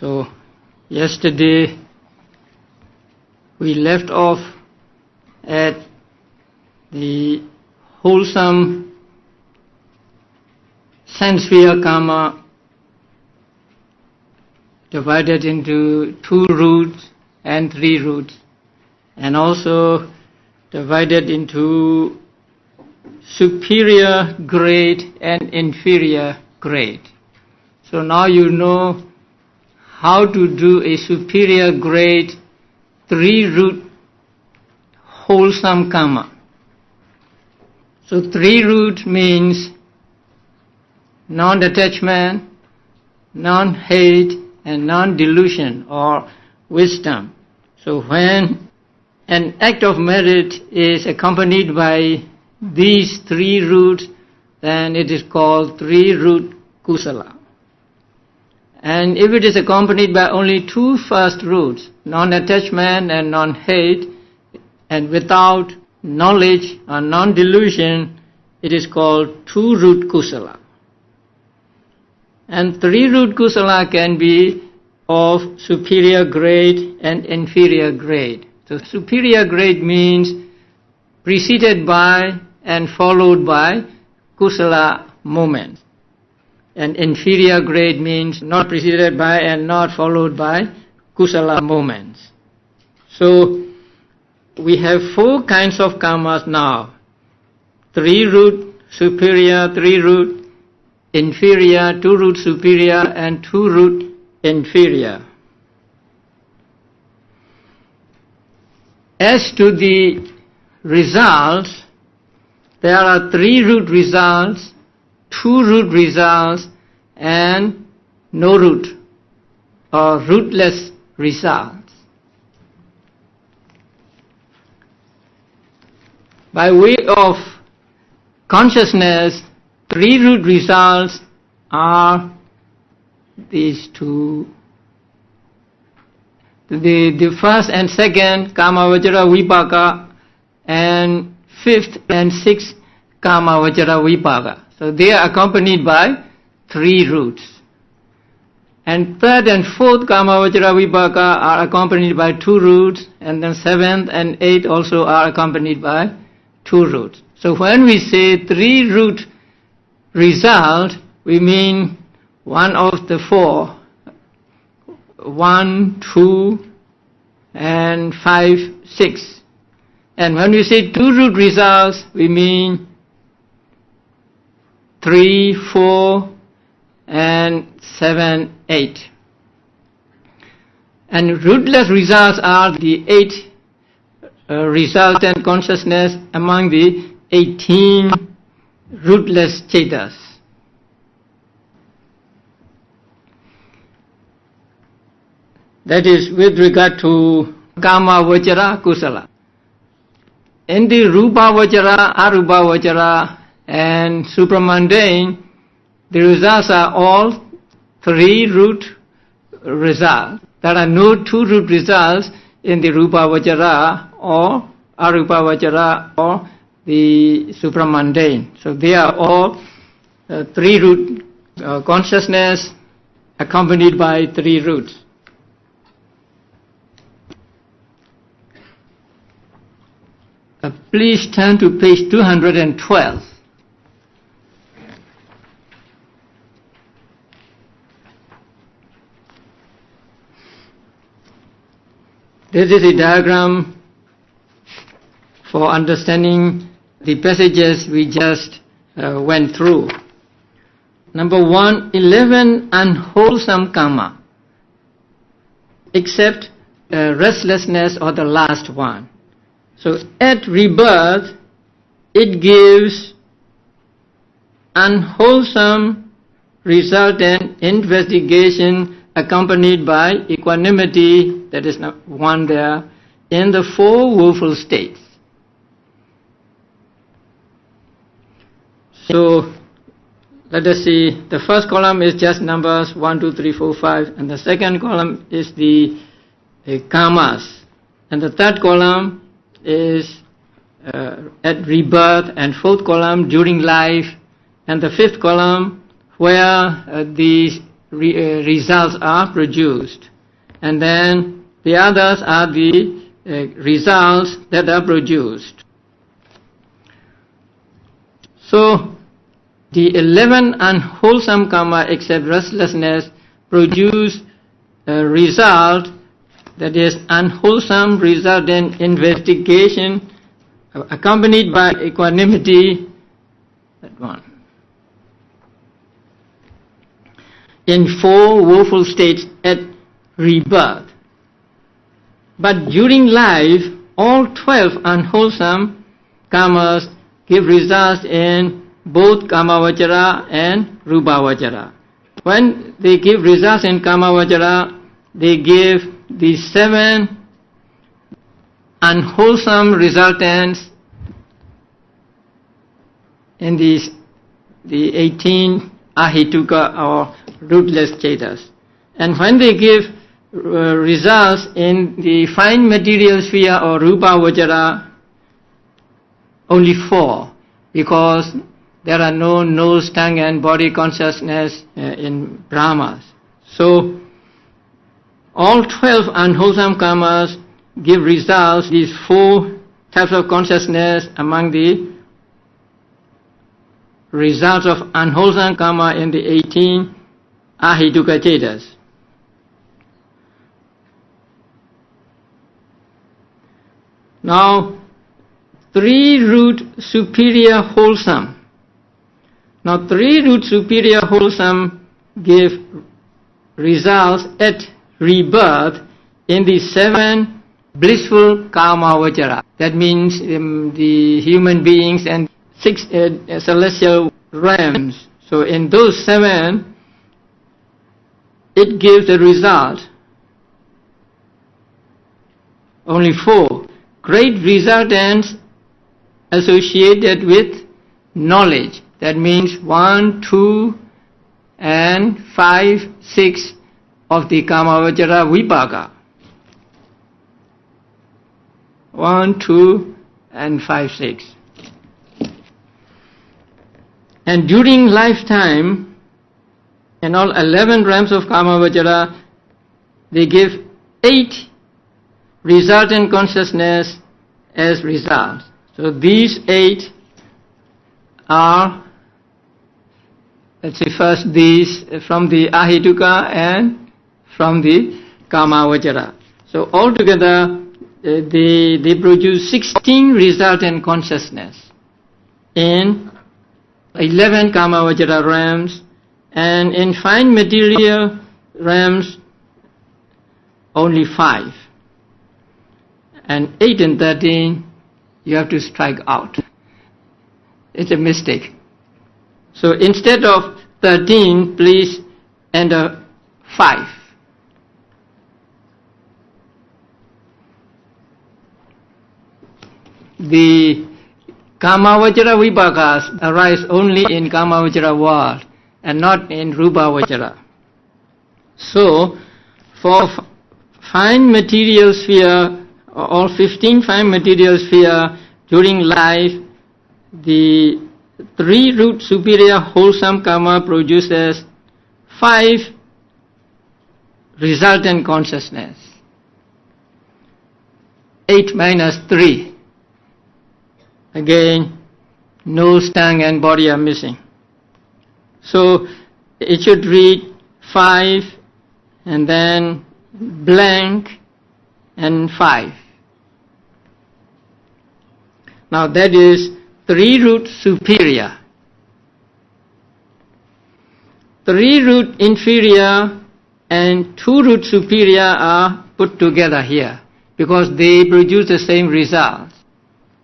So, yesterday we left off at the wholesome sense-sphere karma divided into 2 roots and 3 roots, and also divided into superior grade and inferior grade. So now you know how to do a superior grade 3-root wholesome karma. So 3-root means non-attachment, non-hate, and non-delusion or wisdom. So when an act of merit is accompanied by these 3 roots, then it is called 3-root kusala. And if it is accompanied by only 2 first roots, non-attachment and non-hate, and without knowledge or non-delusion, it is called 2-root kusala. And 3-root kusala can be of superior grade and inferior grade. So superior grade means preceded by and followed by kusala moments. And inferior grade means not preceded by and not followed by kusala moments. So we have 4 kinds of karmas now. 3-root superior, 3-root inferior, 2-root superior, and 2-root inferior. As to the results, there are 3-root results, 2-root results, and no root or rootless results. By way of consciousness, 3-root results are these 2. The first and second Kamma Vajra Vipaka, and 5th and 6th Kamma Vajra Vipaka. So they are accompanied by 3 roots. And 3rd and 4th Kamma Vajra Vipaka are accompanied by 2 roots, and then 7th and 8th also are accompanied by 2 roots. So when we say 3-root result, we mean one of the 4, 1, 2, and 5, 6. And when we say 2-root results, we mean 3, 4, and 7, 8. And rootless results are the 8 resultant consciousness among the 18 rootless chetas. That is with regard to Kamma Vajra Kusala. In the Rupa Vajra, Arupa Vajra, and supramundane, the results are all 3-root results. There are no 2-root results in the Rupa Vajra or Arupa Vajra or the supramundane. So they are all 3-root consciousness accompanied by 3 roots. Please turn to page 212. This is a diagram for understanding the passages we just went through. Number 1, 11 unwholesome karma, except restlessness or the last one. So at rebirth, it gives unwholesome resultant investigation accompanied by equanimity, that is one there, in the 4 woeful states. So let us see, the first column is just numbers 1, 2, 3, 4, 5, and the second column is the karmas, and the third column is at rebirth, and 4th column during life, and the 5th column where the results are produced. And then the others are the results that are produced. So the 11 unwholesome karma except restlessness produce a result that is unwholesome result in investigation accompanied by equanimity. That one. In 4 woeful states at rebirth. But during life, all 12 unwholesome karmas give results in both kamavachara and rupavachara. When they give results in kamavachara, they give the 7 unwholesome resultants in the 18 ahituka or rootless chetas. And when they give results in the fine material sphere or rupavachara, only 4, because there are no nose, tongue and body consciousness in Brahmas. So all 12 unwholesome karmas give results, these 4 types of consciousness among the results of unwholesome karma in the 18 ahituka chetas. Now 3-root superior wholesome. Now 3-root superior wholesome give results at rebirth in the 7 blissful kamavachara. That means the human beings and 6 celestial realms. So in those 7, it gives a result. Only 4. Great resultants associated with knowledge. That means 1, 2, and 5, 6 of the kamavachara vipaka. 1, 2, and 5, 6. And during lifetime, in all 11 realms of kamavachara, they give 8 resultant consciousness as results. So these 8 are, let's say first these from the ahituka and from the kamavachara. So altogether they produce 16 resultant consciousness in 11 kamavachara realms, and in fine material realms only 5. And 8 and 13 you have to strike out. It's a mistake. So instead of 13, please enter 5. The kamavachara vipakas arise only in kamavachara world and not in rupavachara. So for fine material sphere, all 15 fine material sphere during life, the 3-root superior wholesome karma produces 5 resultant consciousness. 8 minus 3. Again, nose, tongue and body are missing. So it should read 5 and then blank and 5. Now that is 3-root superior. 3-root inferior and 2-root superior are put together here because they produce the same results.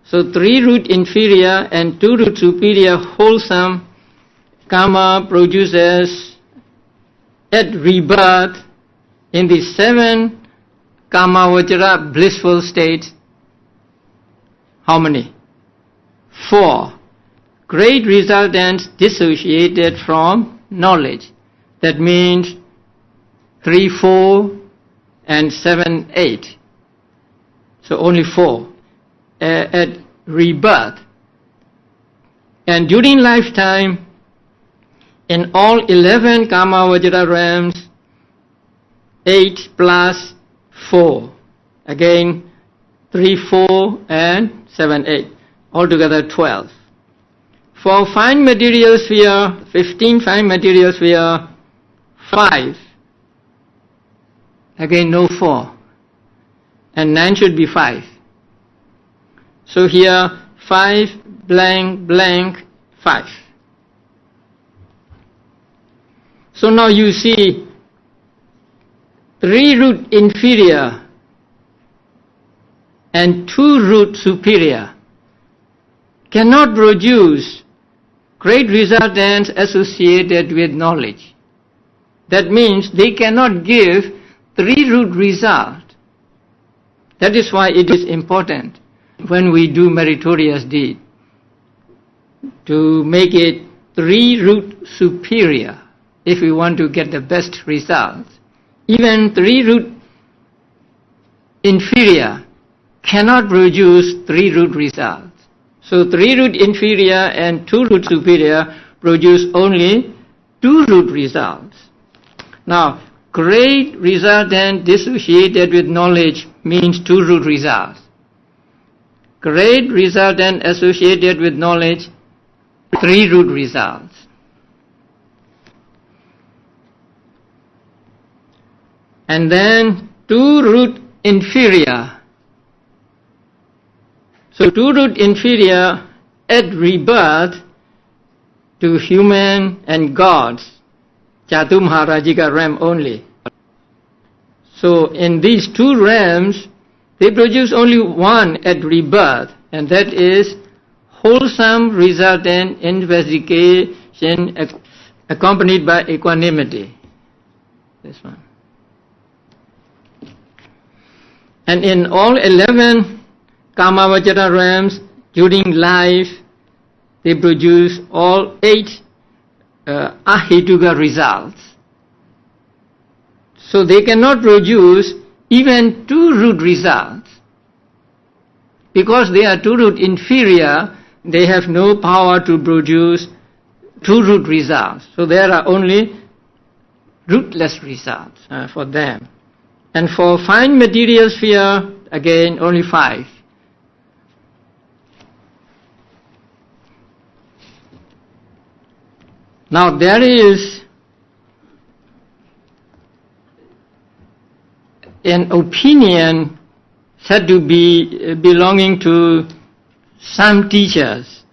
So 3-root inferior and 2-root superior wholesome karma produces at rebirth in the 7 kamavachara blissful states. How many? 4. Great resultants dissociated from knowledge. That means 3, 4 and 7, 8. So only 4 at rebirth. And during lifetime, in all 11 Kamma Vajra realms, 8 plus 4. Again, 3, 4 and 7, 8. Altogether 12. For fine material sphere, 15 fine material sphere, 5. Again, no 4. And 9 should be 5. So here, 5 blank blank 5. So now you see 3 root inferior and 2 root superior cannot produce great resultants associated with knowledge. That means they cannot give 3 root result. That is why it is important when we do meritorious deed to make it 3 root superior if we want to get the best results. Even 3 root inferior cannot produce 3 root results. So 3 root inferior and 2 root superior produce only 2 root results. Now, great resultant dissociated with knowledge means 2 root results. Great resultant associated with knowledge, 3 root results. And then 2 root inferior. So 2 root inferior at rebirth to human and gods, Chatu Maharajika realm only. So in these 2 realms, they produce only 1 at rebirth, and that is wholesome resultant investigation accompanied by equanimity. This one. And in all 11 Kamma Vajra realms, during life, they produce all 8 ahituka results. So they cannot produce even 2 root results. Because they are 2 root inferior, they have no power to produce 2 root results. So there are only rootless results for them. And for fine material sphere, again, only 5. Now there is an opinion said to be belonging to some teachers.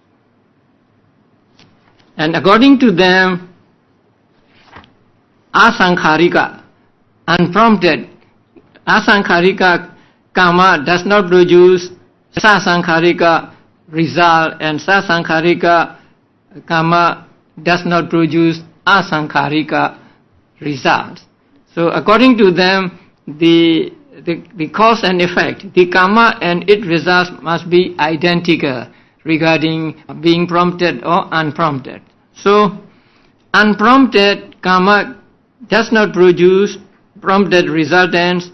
And according to them, asankharika, unprompted, asankharika Kamma does not produce sasankharika result, and sasankharika Kamma does not produce asankharika results. So according to them, the cause and effect, the Kamma and its results must be identical regarding being prompted or unprompted. So unprompted Kamma does not produce prompted resultants,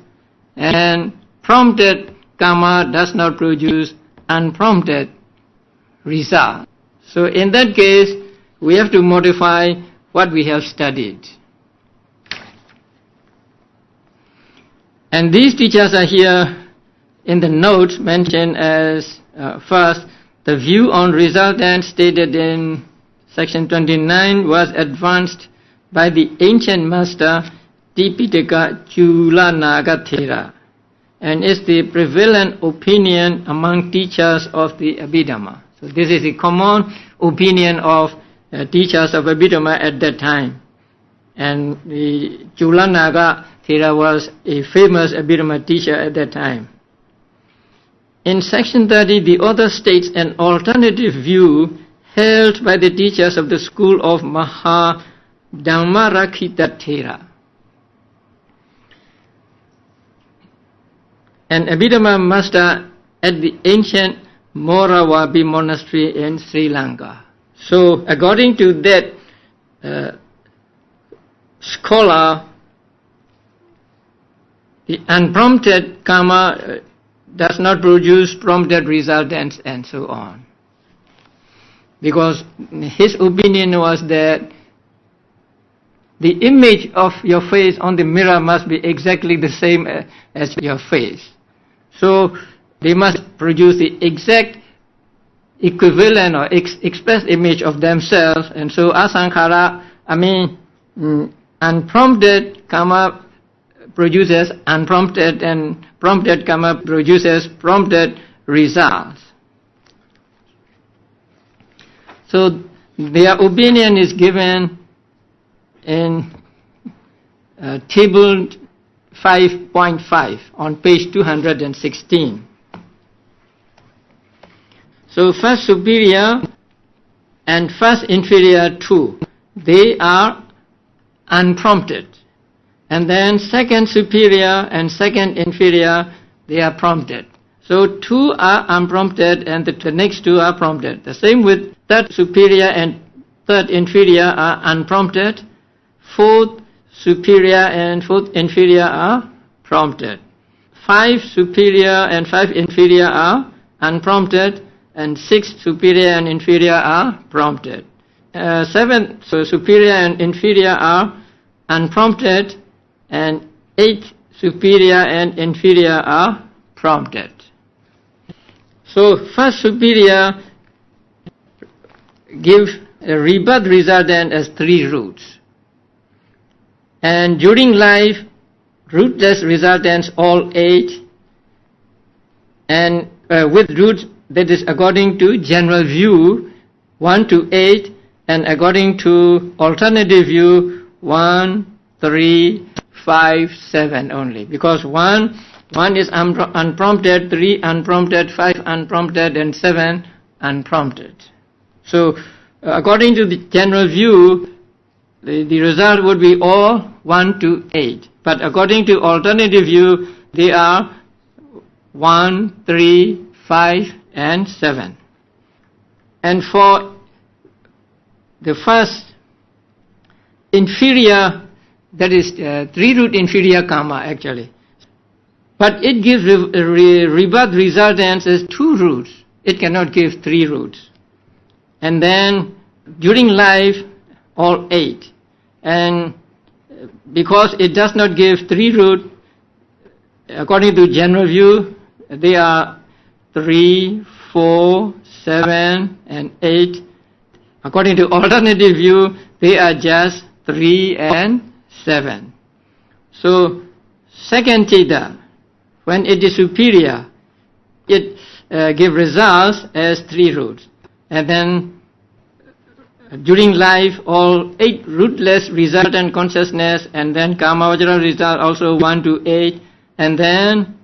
and prompted Kamma does not produce unprompted result. So in that case, we have to modify what we have studied. And these teachers are here in the notes mentioned as first, the view on resultants stated in section 29 was advanced by the ancient master Tipitaka Chulanaga Thera, and is the prevalent opinion among teachers of the Abhidhamma. So this is the common opinion of teachers of Abhidhamma at that time. And the Chulanaga Thera was a famous Abhidhamma teacher at that time. In section 30, the author states an alternative view held by the teachers of the school of Mahadhammarakkhita Thera, an Abhidhamma master at the ancient Moravabi monastery in Sri Lanka. So according to that scholar, the unprompted Kamma does not produce prompted resultants and so on. Because his opinion was that the image of your face on the mirror must be exactly the same as your face. So they must produce the exact equivalent or express image of themselves. And so asankhara, unprompted karma produces unprompted, and prompted karma produces prompted results. So their opinion is given in table 5.5 on page 216. So first superior and first inferior two, they are unprompted. And then second superior and second inferior, they are prompted. So two are unprompted and the next two are prompted. The same with third superior and third inferior are unprompted. Fourth superior and fourth inferior are prompted. Five superior and five inferior are unprompted, and six superior and inferior are prompted. Seven superior and inferior are unprompted, and eight superior and inferior are prompted. So first superior gives a rebirth resultant as three roots. And during life, rootless resultants all eight, and with roots, that is according to general view 1 to 8, and according to alternative view 1, 3, 5, 7 only. Because 1 is unprompted, 3 unprompted, 5 unprompted, and 7 unprompted. So according to the general view, the result would be all 1 to 8. But according to alternative view, they are 1, 3, 5, and 7. And for the first inferior, that is 3-root inferior karma actually. But it gives rebirth resultants as 2 roots. It cannot give 3 roots. And then during life, all 8. And because it does not give 3 root, according to general view, they are 3, 4, 7, and 8. According to alternative view, they are just 3 and 7. So second Cheda, when it is superior, it gives results as 3 roots. And then during life, all 8 rootless resultant consciousness, and then karma vajra result also 1 to 8. And then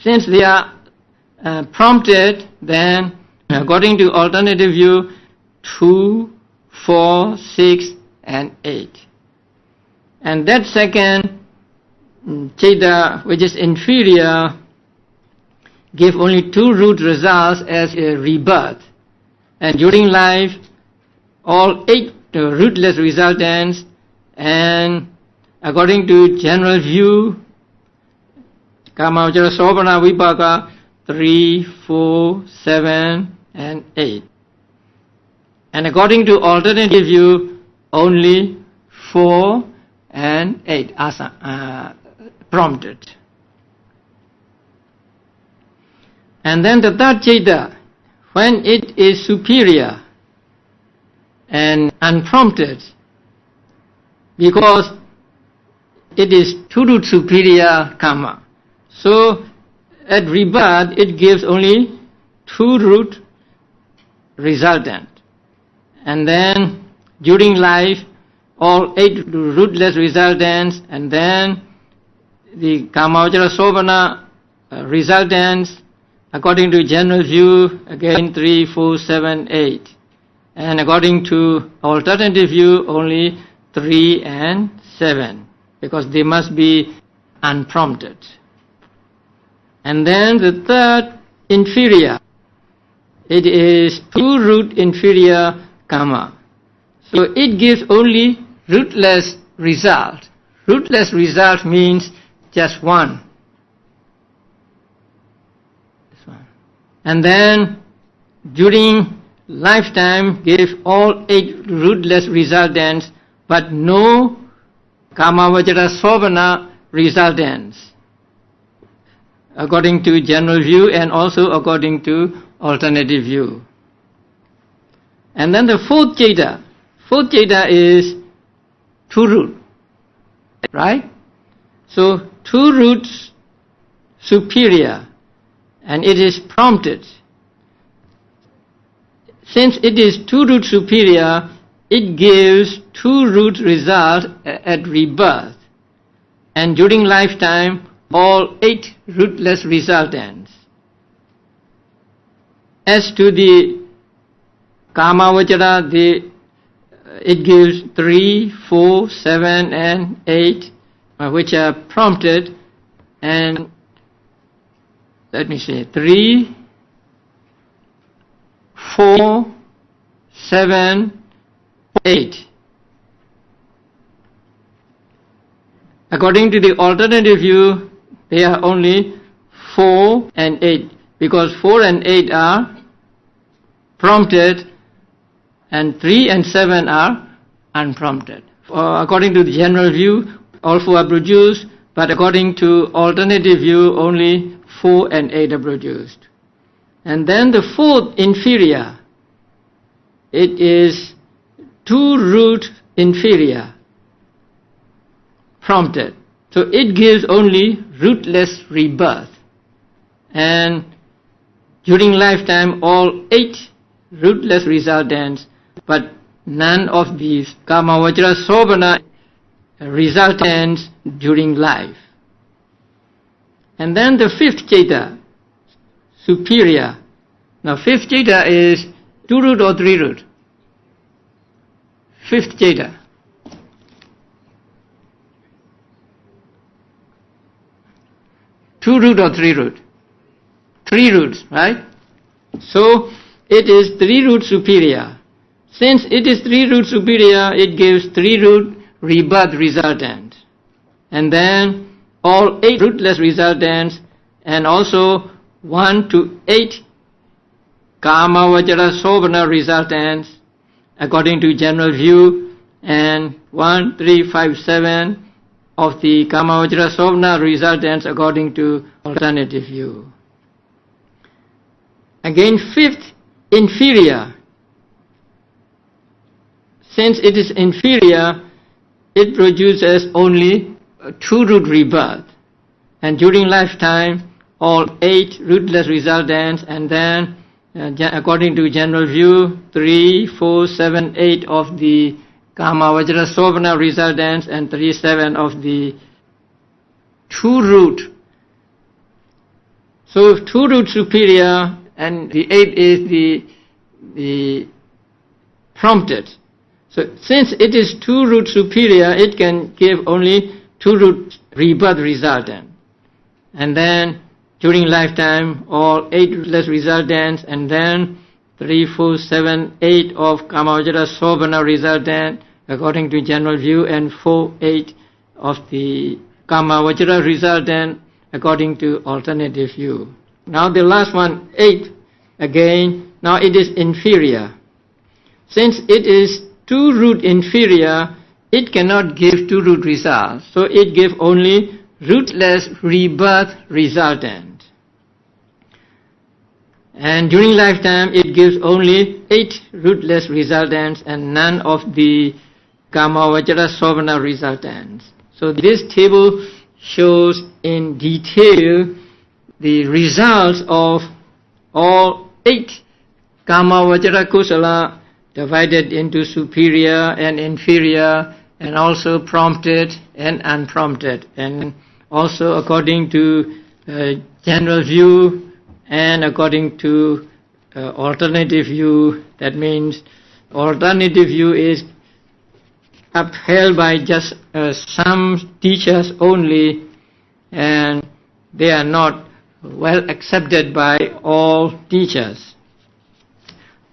since they are prompted, then according to alternative view, 2, 4, 6, and 8. And that second Cheda, which is inferior, give only 2 root results as a rebirth. And during life, all 8 rootless resultants, and according to general view, Kamma vajra sobhana vipaka 3, 4, 7, and 8. And according to alternative view, only 4 and 8 are prompted. And then the third Cheda, when it is superior and unprompted, because it is 2-root superior karma. So at rebirth, it gives only 2-root resultant. And then during life, all 8 rootless resultants, and then the Kamma vajra sobhana resultants, according to general view, again 3, 4, 7, 8. And according to alternative view, only 3 and 7, because they must be unprompted. And then the third inferior, it is 2-root inferior karma. So it gives only rootless result. Rootless result means just 1. This one. And then during lifetime give all 8 rootless resultants, but no Kamavajara Sobhana resultants, according to general view and also according to alternative view. And then the fourth Jeta. Fourth Jeta is two root, right? So two roots superior, and it is prompted. Since it is two root superior, it gives two root result at rebirth, and during lifetime all 8 rootless resultants. As to the Kamavajara, it gives 3, 4, 7 and 8, which are prompted, and let me say 3, 4, 7, 8. According to the alternative view, they are only 4 and 8, because 4 and 8 are prompted and 3 and 7 are unprompted. According to the general view, all 4 are produced, but according to alternative view, only 4 and 8 are produced. And then the fourth inferior, it is 2 root inferior, prompted. So it gives only rootless rebirth. And during lifetime, all 8 rootless resultants, but none of these Kamavajara Sobhana resultants during life. And then the fifth Jeta, superior. Now fifth Jeta is 2 root or 3 root? Fifth Jeta. Two root or 3 root? 3 roots, right? So it is 3 root superior. Since it is 3 root superior, it gives 3 root rebirth resultant. And then all 8 rootless resultants, and also 1 to 8 Kamavajara Sobhana resultants according to general view, and 1, 3, 5, 7 of the Kamavajara Sobhana resultants according to alternative view. Again, fifth, inferior. Since it is inferior, it produces only 2 root rebirth, and during lifetime all 8 rootless resultants, and then according to general view 3, 4, 7, 8 of the Kamavajara Sobhana resultants, and 3, 7 of the 2 root. So 2 root superior, and the 8 is the prompted. So since it is 2 root superior, it can give only 2 root rebirth resultant. And then during lifetime, all 8 rootless resultants, and then 3, 4, 7, 8 of Kamavajara Sobhana resultant according to general view, and 4, 8 of the Kamavajara resultant according to alternative view. Now the last one, 8, again, now it is inferior. Since it is 2 root inferior, it cannot give 2 root results, so it gives only rootless rebirth resultant. And during lifetime, it gives only 8 rootless resultants and none of the Kamavajara Sobhana resultants. So this table shows in detail the results of all 8 Kamavajara Kusala divided into superior and inferior, and also prompted and unprompted, and also according to general view and according to alternative view. That means alternative view is upheld by just some teachers only, and they are not well accepted by all teachers.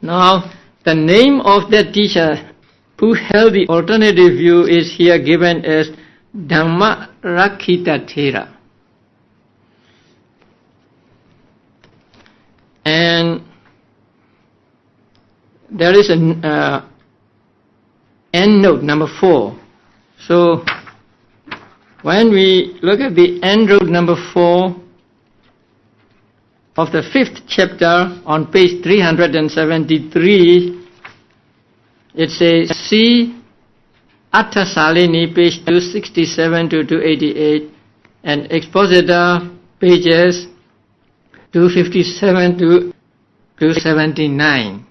Now the name of that teacher who held the alternative view is here given as Dhamma Rakhita Thera. And there is an end note number 4. So when we look at the end road number 4 of the 5th chapter on page 373, it says, see Atta Salini, page 267 to 288, and Expositor, pages 257 to 279.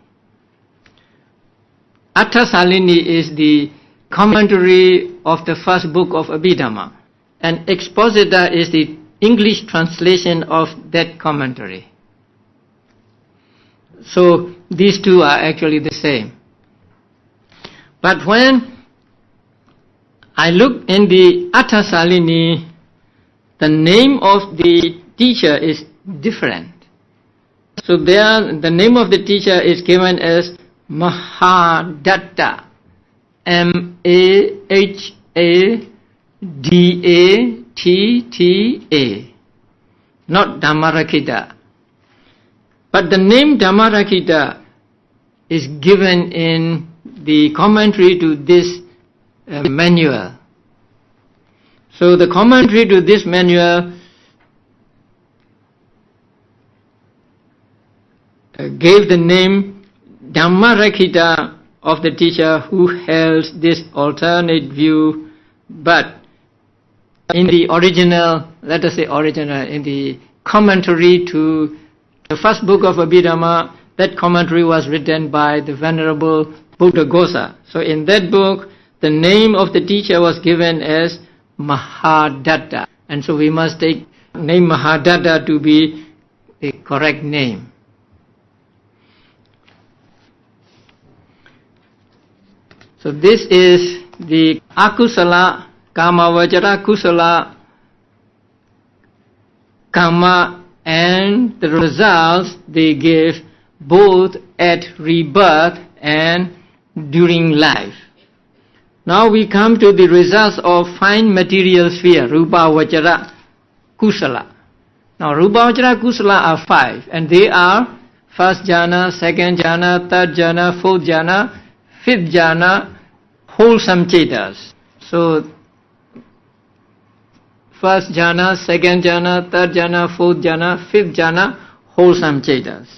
Atta Salini is the commentary of the first book of Abhidhamma, and Expositor is the English translation of that commentary. So these two are actually the same. But when I look in the Atta Salini, the name of the teacher is different. So there, the name of the teacher is given as Mahadatta, Mahadatta, not Dhammarakkhita. But the name Dhammarakkhita is given in the commentary to this manual. So the commentary to this manual gave the name Dhammarakkhita of the teacher who held this alternate view, but in the original, let us say original, in the commentary to the first book of Abhidhamma, that commentary was written by the Venerable Buddhaghosa. So in that book, the name of the teacher was given as Mahadatta. And so we must take name Mahadatta to be a correct name. So this is the akusala, Kamma Vajra Kusala, Kamma, and the results they give both at rebirth and during life. Now we come to the results of fine material sphere, Rupa Vajra Kusala. Now Rupa Vajra Kusala are 5, and they are first jhana, second jhana, third jhana, fourth jhana, fifth jhana, wholesome chetas. So first jhana, second jhana, third jhana, fourth jhana, fifth jhana, wholesome chetas.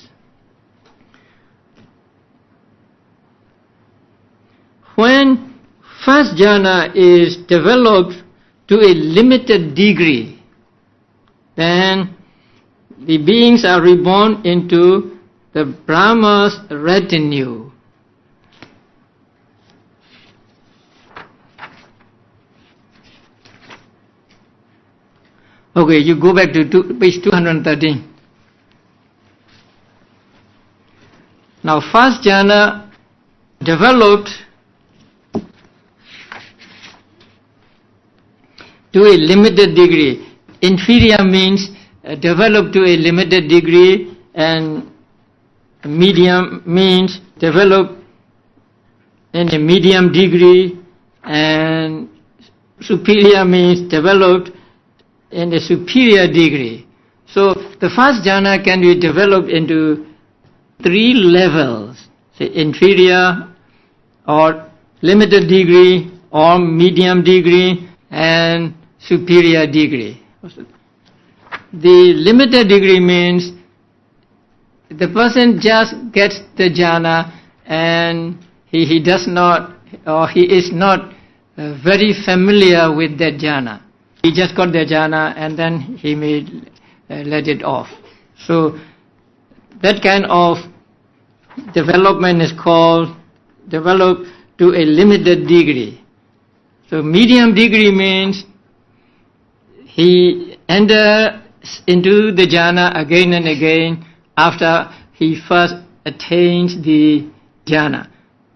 When first jhana is developed to a limited degree, then the beings are reborn into the Brahma's retinue. Okay, you go back to page 213. Now first jhana developed to a limited degree. Inferior means developed to a limited degree, and medium means developed in a medium degree, and superior means developed in a superior degree. So the first jhana can be developed into 3 levels, say inferior or limited degree or medium degree and superior degree. The limited degree means the person just gets the jhana and he does not, or he is not very familiar with that jhana. He just got the jhana and then he may let it off. So that kind of development is called develop to a limited degree. So medium degree means he enters into the jhana again and again after he first attains the jhana.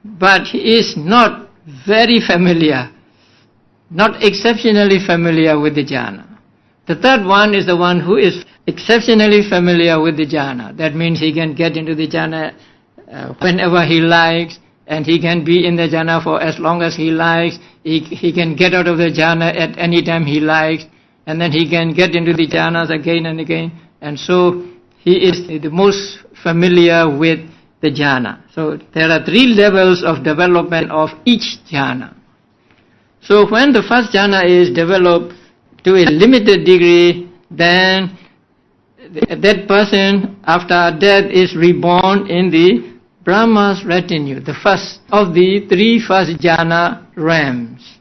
But he is not very familiar, not exceptionally familiar with the jhana. The third one is the one who is exceptionally familiar with the jhana. That means he can get into the jhana whenever he likes, and he can be in the jhana for as long as he likes. He can get out of the jhana at any time he likes, and then he can get into the jhanas again and again. And so he is the most familiar with the jhana. So there are 3 levels of development of each jhana. So when the first jhana is developed to a limited degree, then that person after death is reborn in the Brahma's retinue, the first of the three first jhana realms.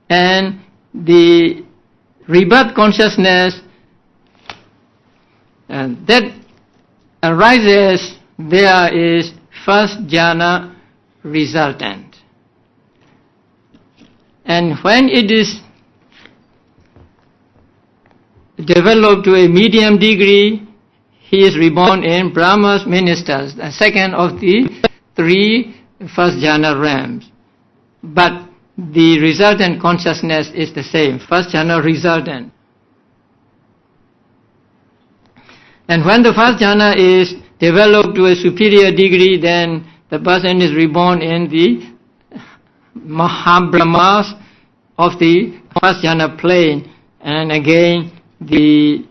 And the rebirth consciousness that arises there is first jhana resultant. And when it is developed to a medium degree, he is reborn in Brahma's ministers, the second of the three first jhana realms. But the resultant consciousness is the same, first jhana resultant. And when the first jhana is developed to a superior degree, then the person is reborn in the Mahabrahmas of the first jhana plane, and again the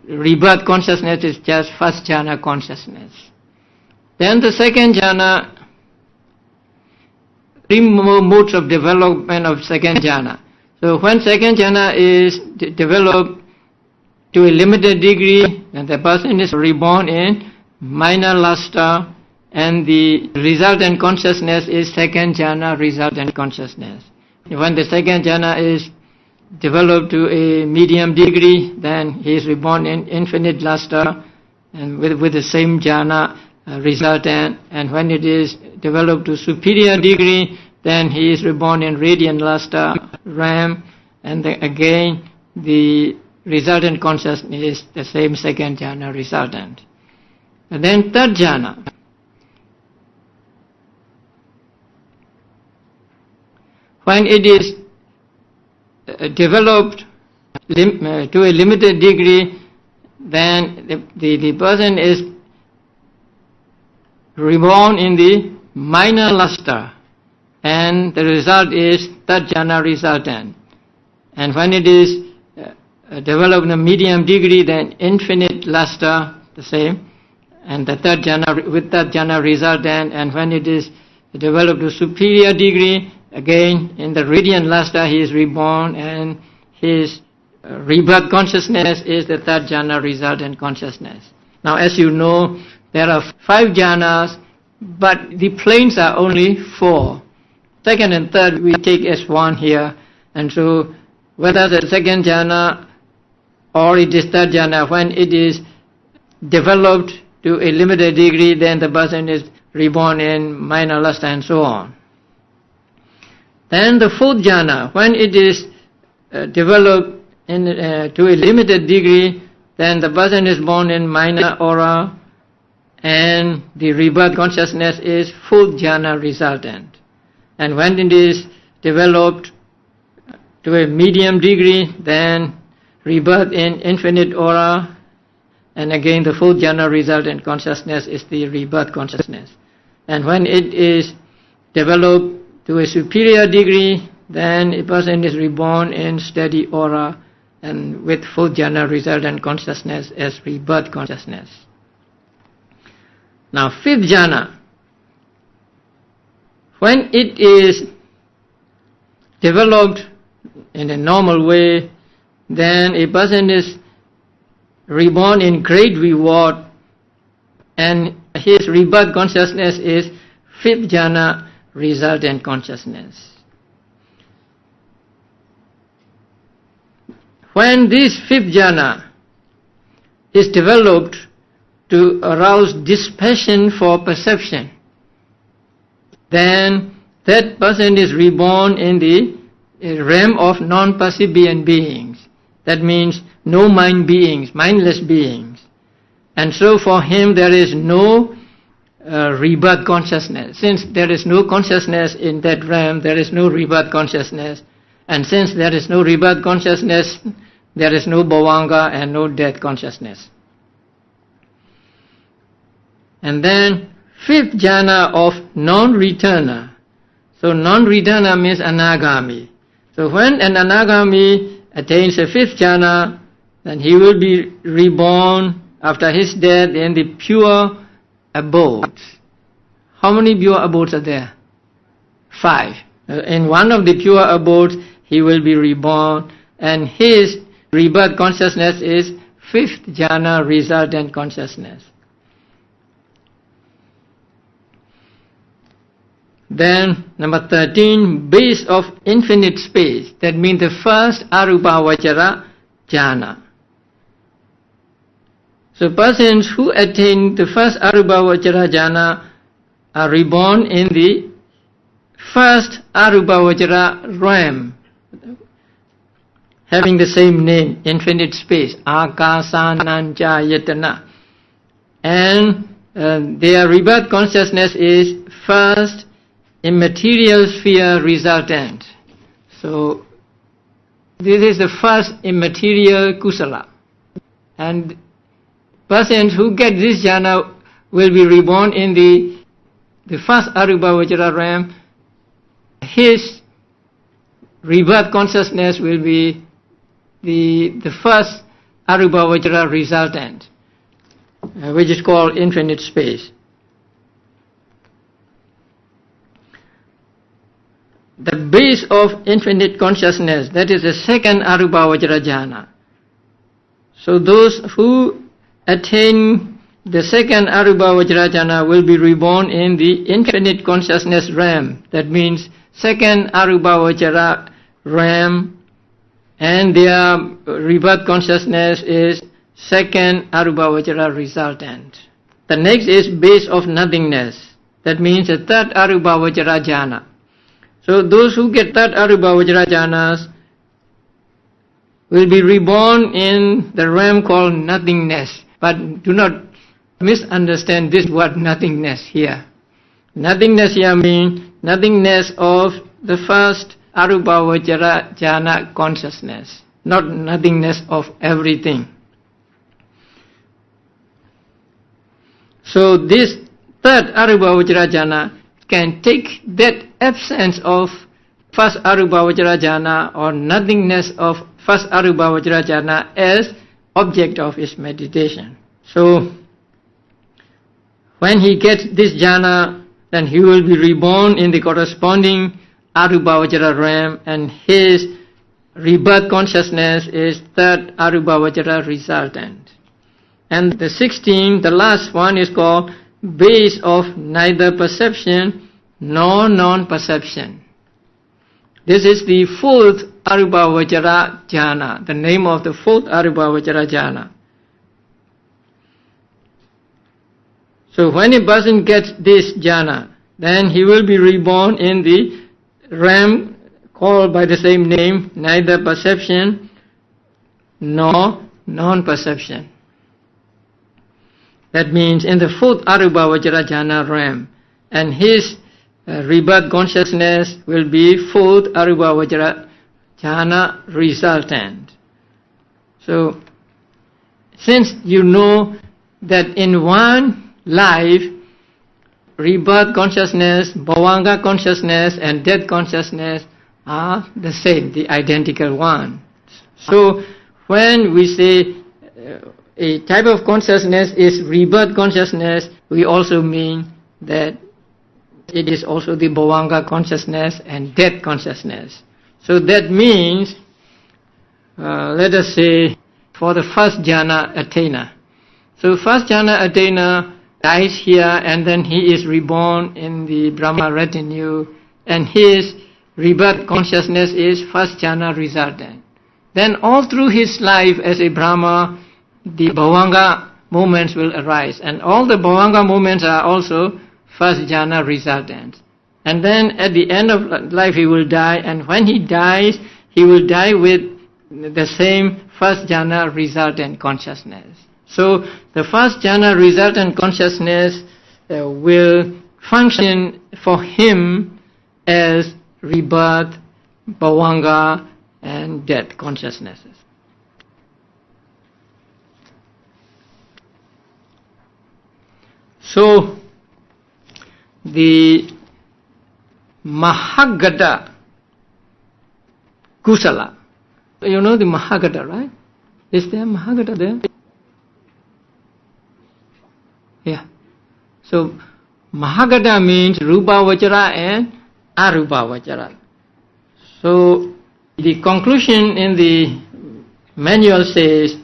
rebirth consciousness is just first jhana consciousness. Then the second jhana, three more modes of development of second jhana. So when second jhana is developed to a limited degree, then the person is reborn in minor lustre, and the resultant consciousness is second jhana resultant consciousness. When the second jhana is developed to a medium degree, then he is reborn in infinite lustre and with the same jhana resultant. And when it is developed to superior degree, then he is reborn in radiant lustre realm, and again the resultant consciousness is the same second jhana resultant. And then third jhana. When it is developed to a limited degree, then the person is reborn in the minor lustre, and the result is third jhana resultant. And when it is developed in a medium degree, then infinite lustre, the same, and the third jhana with third jhana resultant. And when it is developed to superior degree, again in the radiant lustre he is reborn, and his rebirth consciousness is the third jhana resultant consciousness. Now, as you know, there are 5 jhanas, but the planes are only 4. Second and third we take as one here, and so whether the second jhana or it is third jhana, when it is developed to a limited degree, then the person is reborn in minor lustre and so on. Then the fourth jhana, when it is developed to a limited degree, then the person is born in minor aura, and the rebirth consciousness is fourth jhana resultant. And when it is developed to a medium degree, then rebirth in infinite aura, and again the fourth jhana resultant consciousness is the rebirth consciousness. And when it is developed to a superior degree, then a person is reborn in steady aura and with fourth jhana resultant consciousness as rebirth consciousness. Now, fifth jhana, when it is developed in a normal way, then a person is reborn in great reward, and his rebirth consciousness is fifth jhana resultant consciousness. When this fifth jhana is developed to arouse dispassion for perception, then that person is reborn in the realm of non-percipient beings. That means no mind beings, mindless beings. And so for him there is no rebirth consciousness. Since there is no consciousness in that realm, there is no rebirth consciousness. And since there is no rebirth consciousness, there is no bhavanga and no death consciousness. And then fifth jhana of non-returner. So non-returner means anagami. So when an anagami attains a fifth jhana, then he will be reborn after his death in the pure abodes. How many pure abodes are there? 5. In one of the pure abodes he will be reborn, and his rebirth consciousness is fifth jhana, resultant consciousness. Then number 13, base of infinite space. That means the first arupavachara jhana. So persons who attain the first arupavachara jhana are reborn in the first arupavachara realm, having the same name, infinite space, akasananchayatana. And their rebirth consciousness is first immaterial sphere resultant. So this is the first immaterial kusala. And persons who get this jhana will be reborn in the first arupavachara realm. His rebirth consciousness will be the first arupavachara resultant, which is called infinite space. The base of infinite consciousness, that is the second arupavachara jhana. So those who attain the second arupavachara jhana will be reborn in the infinite consciousness realm. That means second arupavachara realm, and their rebirth consciousness is second arupavachara resultant. The next is base of nothingness. That means the third arupavachara jhana. So those who get third arupavachara jhanas will be reborn in the realm called nothingness. But do not misunderstand this word nothingness here. Nothingness here means nothingness of the first arupavachara jhana consciousness, not nothingness of everything. So this third arupavachara jhana can take that absence of first arupavachara jhana or nothingness of first arupavachara jhana as object of his meditation. So when he gets this jhana, then he will be reborn in the corresponding arupavachara realm, and his rebirth consciousness is third arupavachara resultant. And the 16th, the last one, is called base of neither perception nor non-perception. This is the fourth arupavachara jhana, the name of the fourth arupavachara jhana. So when a person gets this jhana, then he will be reborn in the realm called by the same name, neither perception nor non-perception. That means in the fourth arupavachara jhana realm, and his rebirth consciousness will be fourth arupavachara jhana resultant. So since you know that in one life, rebirth consciousness, bhavanga consciousness and death consciousness are the same, the identical one. So when we say a type of consciousness is rebirth consciousness, we also mean that it is also the bhavanga consciousness and death consciousness. So that means, let us say, for the first jhana attainer. So first jhana attainer dies here, and then he is reborn in the Brahma retinue, and his rebirth consciousness is first jhana resultant. Then all through his life as a Brahma, the bhavanga moments will arise, and all the bhavanga moments are also first jhana resultant. And then at the end of life he will die, and when he dies, he will die with the same first jhana resultant consciousness. So the first jhana resultant consciousness will function for him as rebirth, bhavanga and death consciousnesses. So the Mahagata Kusala, you know the Mahagata, right? Is there Mahagata there? Yeah. So Mahagata means Rupavachara and Arupavachara. So the conclusion in the manual says,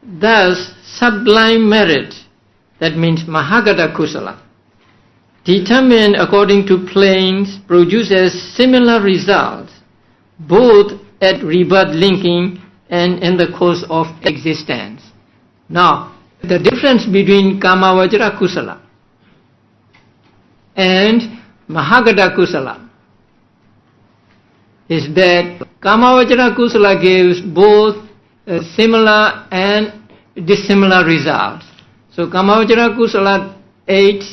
thus sublime merit, that means Mahagata Kusala, determined according to planes, produces similar results, both at rebirth linking and in the course of existence. Now, the difference between Kamma Vajra Kusala and Mahagata Kusala is that Kamma Vajra Kusala gives both similar and dissimilar results. So Kamma Vajra Kusala 8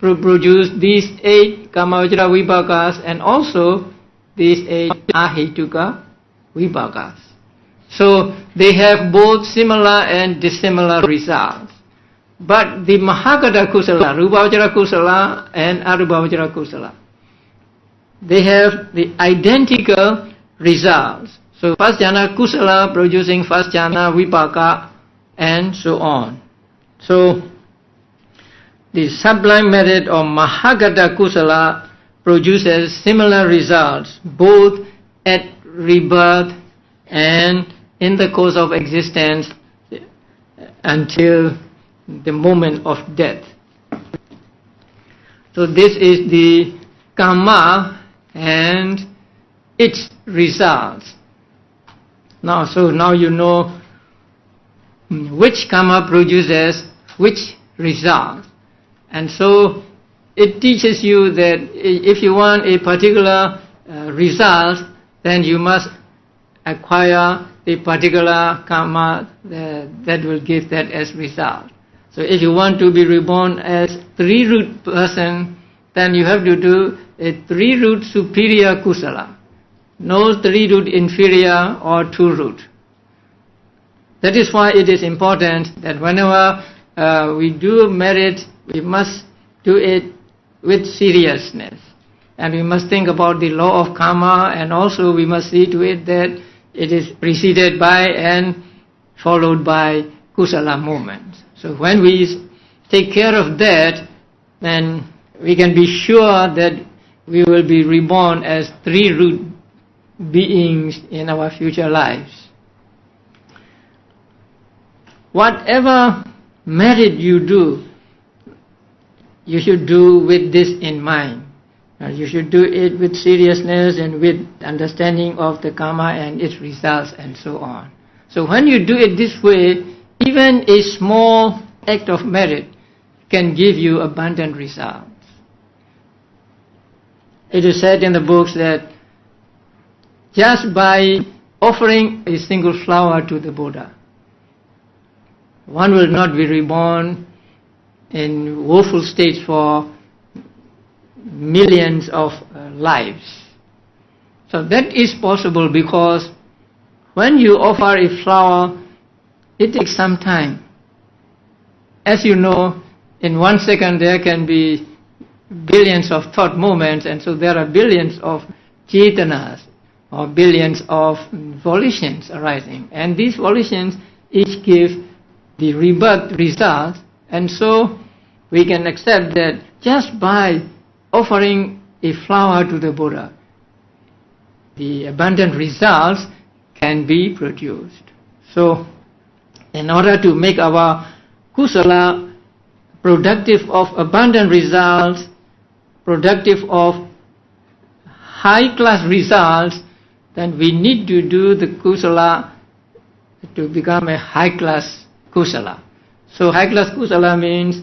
produce these 8 Kamma Vajra Vipakas and also these 8 Ahituka Vipakas. So they have both similar and dissimilar results. But the Mahagata Kusala, Rupa Vajra Kusala and Arupa Vajra Kusala, they have the identical results. So first jhana Kusala producing first jhana Vipaka and so on. So the sublime merit of Mahagata Kusala produces similar results both at rebirth and in the course of existence until the moment of death. So this is the Kamma and its results. Now you know which Kamma produces which result. And so it teaches you that if you want a particular result, then you must acquire the particular Kamma that will give that as result. So if you want to be reborn as 3-root person, then you have to do a 3-root superior Kusala, no 3-root inferior or 2-root. That is why it is important that whenever we do merit, we must do it with seriousness. And we must think about the law of Kamma, and also we must see to it that it is preceded by and followed by Kusala movements. So when we take care of that, then we can be sure that we will be reborn as 3-root beings in our future lives. Whatever merit you do, you should do with this in mind. You should do it with seriousness and with understanding of the Kamma and its results and so on. So when you do it this way, even a small act of merit can give you abundant results. It is said in the books that just by offering a single flower to the Buddha, one will not be reborn in woeful states for millions of lives. So that is possible because when you offer a flower, it takes some time. As you know, in 1 second there can be billions of thought movements, and so there are billions of chetanas or billions of volitions arising, and these volitions each give the rebirth results. And so we can accept that just by offering a flower to the Buddha, the abundant results can be produced. So in order to make our Kusala productive of abundant results, productive of high-class results, then we need to do the Kusala to become a high-class Kusala. So high-class Kusala means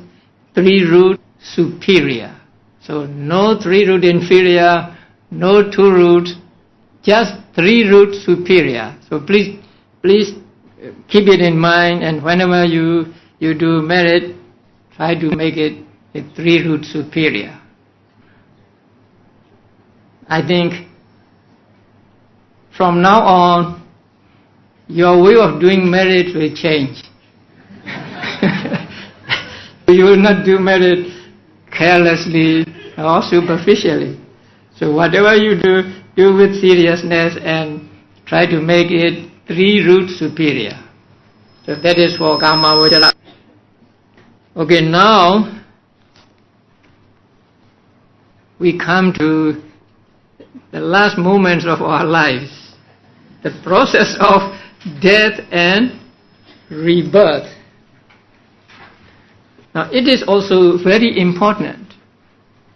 3-root superior. So no 3-root inferior, no 2-root, just 3-root superior. So please keep it in mind, and whenever you do merit, try to make it a 3-root superior. I think from now on, your way of doing merit will change. You will not do merit carelessly or superficially. So whatever you do with seriousness and try to make it 3-root superior. So that is for Kamma Vajra. Okay, now we come to the last moments of our lives. The process of death and rebirth. Now it is also very important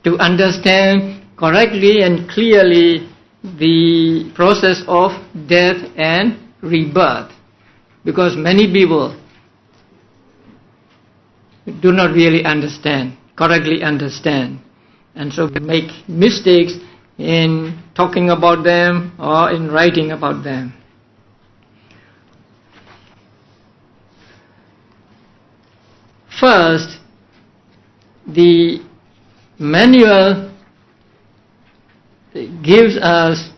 to understand correctly and clearly the process of death and rebirth, because many people do not really correctly understand, and so make mistakes in talking about them or in writing about them. First, the manual gives us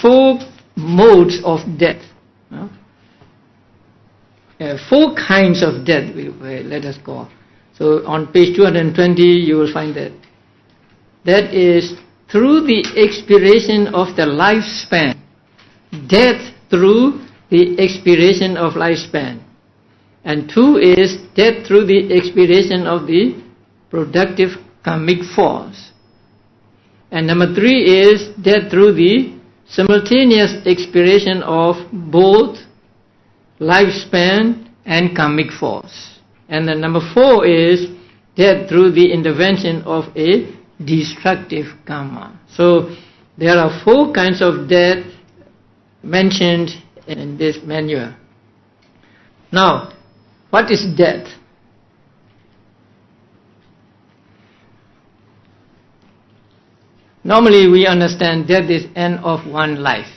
4 modes of death. 4 kinds of death, let us go. So on page 220 you will find that. That is through the expiration of the lifespan. Death through the expiration of lifespan. And 2 is death through the expiration of the productive karmic force. And number 3 is death through the simultaneous expiration of both lifespan and karmic force. And then number 4 is death through the intervention of a destructive karma. So there are 4 kinds of death mentioned in this manual. Now, what is death? Normally we understand death is end of one life.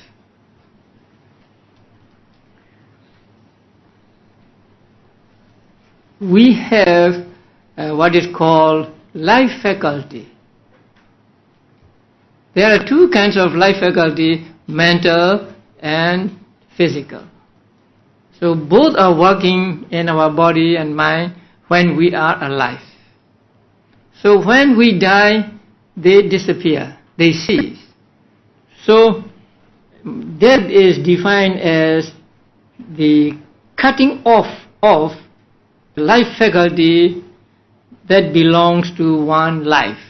We have what is called life faculty. There are 2 kinds of life faculty, mental and physical. So both are working in our body and mind when we are alive. So when we die, they disappear, they cease. So death is defined as the cutting off of life faculty that belongs to one life.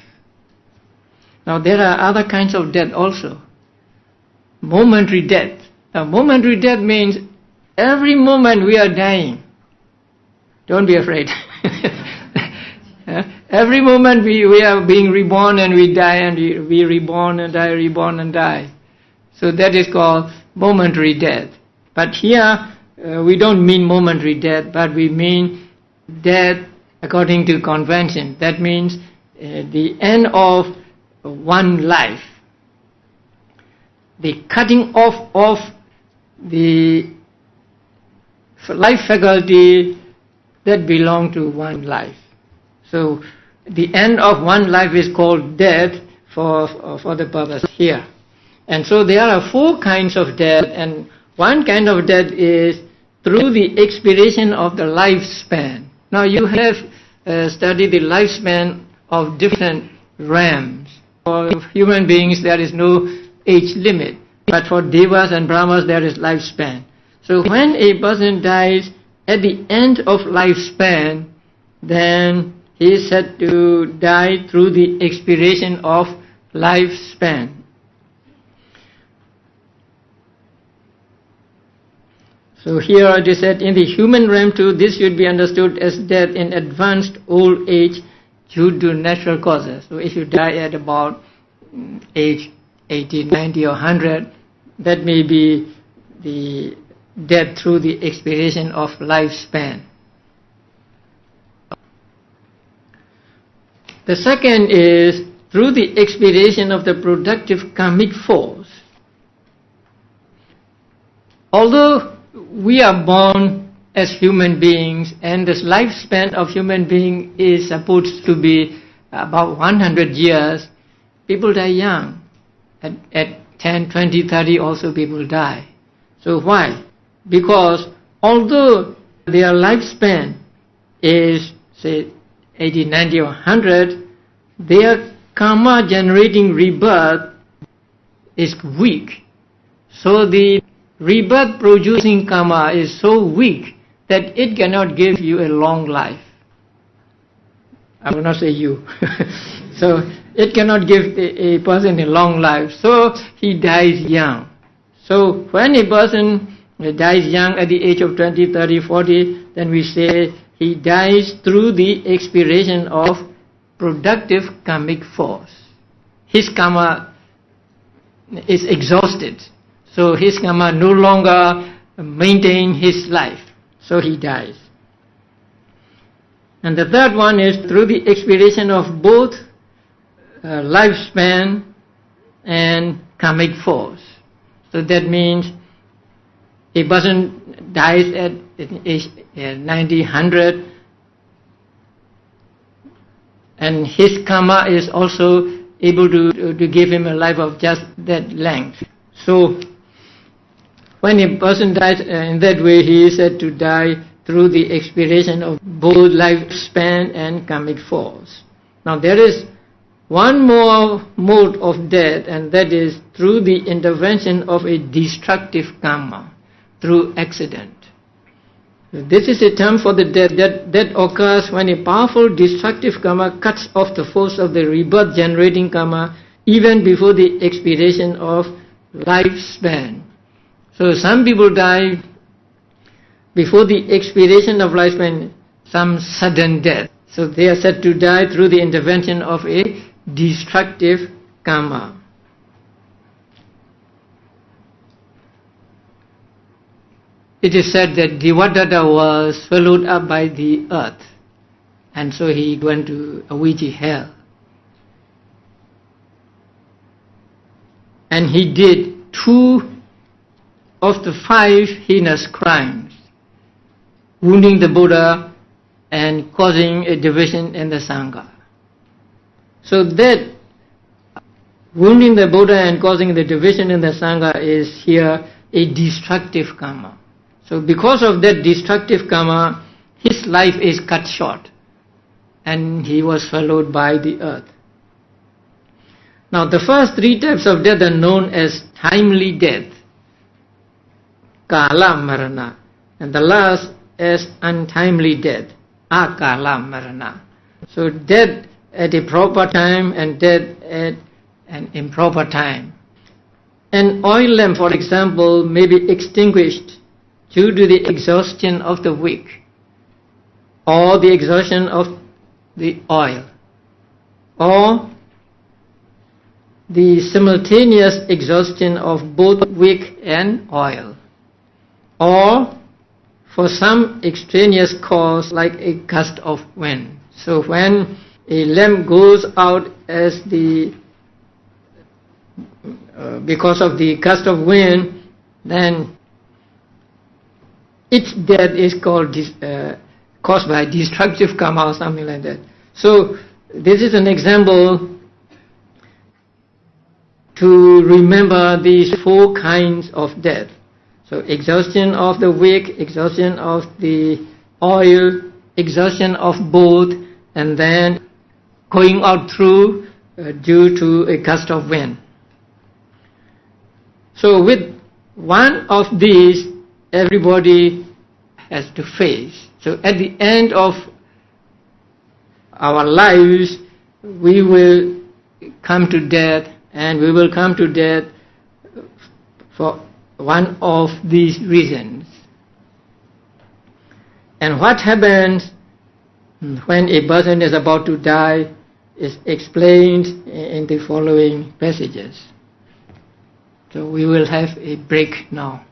Now there are other kinds of death also. Momentary death. Now momentary death means every moment we are dying. Don't be afraid. Every moment we are being reborn and we die, and we reborn and die, reborn and die. So that is called momentary death. But here we don't mean momentary death, but we mean death according to convention. That means the end of one life. The cutting off of the life faculty that belong to one life. So the end of one life is called death for the purpose here. And so there are 4 kinds of death, and one kind of death is through the expiration of the lifespan. Now you have studied the lifespan of different realms. For human beings there is no age limit, but for devas and brahmas there is lifespan. So when a person dies at the end of lifespan, then he is said to die through the expiration of lifespan. So here it is said, in the human realm too, this should be understood as death in advanced old age due to natural causes. So if you die at about age 80, 90 or 100, that may be the death through the expiration of lifespan. The second is through the expiration of the productive karmic force. Although we are born as human beings and this lifespan of human being is supposed to be about 100 years, people die young. At 10, 20, 30 also people die. So why? Because although their lifespan is, say, 80, 90 or 100, their karma generating rebirth is weak. So the rebirth producing karma is so weak that it cannot give you a long life. I will not say you. So it cannot give a person a long life. So he dies young. So when a person he dies young at the age of 20, 30, 40, then we say he dies through the expiration of productive karmic force. His karma is exhausted, so his karma no longer maintains his life, so he dies. And the third one is through the expiration of both lifespan and karmic force. So that means a person dies at age 90, 100, and his karma is also able to give him a life of just that length. So when a person dies in that way, he is said to die through the expiration of both lifespan and karmic force. Now there is one more mode of death, and that is through the intervention of a destructive karma, through accident. This is a term for the death that occurs when a powerful destructive karma cuts off the force of the rebirth generating karma even before the expiration of lifespan. So some people die before the expiration of lifespan, some sudden death. So they are said to die through the intervention of a destructive karma. It is said that Devadatta was swallowed up by the earth, and so he went to Avijji hell. And he did 2 of the 5 heinous crimes, wounding the Buddha and causing a division in the Sangha. So that wounding the Buddha and causing the division in the Sangha is here a destructive karma. So because of that destructive karma, his life is cut short and he was swallowed by the earth. Now the first 3 types of death are known as timely death, Kala Marana, and the last as untimely death, Akala Marana. So death at a proper time and death at an improper time. An oil lamp, for example, may be extinguished due to the exhaustion of the wick or the exhaustion of the oil, or the simultaneous exhaustion of both wick and oil, or for some extraneous cause like a gust of wind. So when a lamp goes out as because of the gust of wind, then its death is caused by destructive karma or something like that. So this is an example to remember these 4 kinds of death. So exhaustion of the wick, exhaustion of the oil, exhaustion of both, and then going out through due to a gust of wind. So with one of these, everybody has to face. So at the end of our lives, we will come to death, and we will come to death for one of these reasons. And what happens when a person is about to die is explained in the following passages. So we will have a break now.